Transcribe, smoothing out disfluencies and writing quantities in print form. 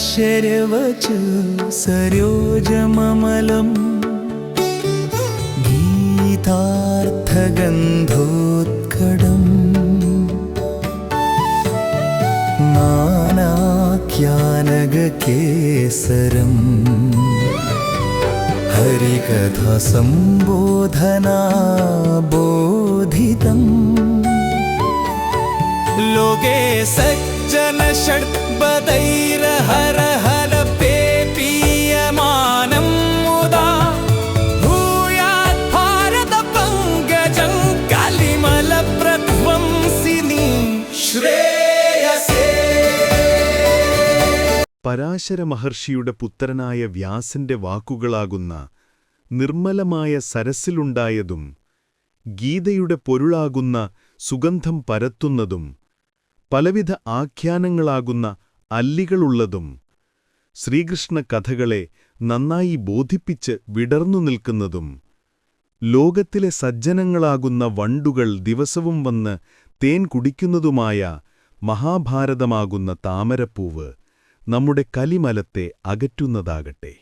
ശരവച സരോജമമലം ഗീതാർത്ഥഗന്ധോത്കടം നാനാഖ്യാനകേസരം ഹരികഥാ സംബോധനാ ബോധിതം ലോകേ സജ്ജന ഷഡ്പദൈരഹരഹര പേപീയമാനം മുദാ ഭൂയാത് ഭാരത പങ്കജം കലിമല പ്രധ്വംസിനി ശ്രേയസേ. പരാശര മഹർഷിയുടെ പുത്രനായ വ്യാസന്റെ വാക്കുകളാകുന്ന നിർമ്മലമായ സരസിലുണ്ടായതും ഗീതയുടെ പൊരുളാകുന്ന സുഗന്ധം പരത്തുന്നതും പലവിധ ആഖ്യാനങ്ങളാകുന്ന അല്ലികളുള്ളതും ശ്രീകൃഷ്ണ കഥകളെ നന്നായി ബോധിപ്പിച്ച് വിടർന്നു നിൽക്കുന്നതും ലോകത്തിലെ സജ്ജനങ്ങളാകുന്ന വണ്ടുകൾ ദിവസവും വന്ന് തേൻ കുടിക്കുന്നതുമായ മഹാഭാരതമാകുന്ന താമരപ്പൂവ് നമ്മുടെ കലിമലത്തെ അകറ്റുന്നതാകട്ടെ.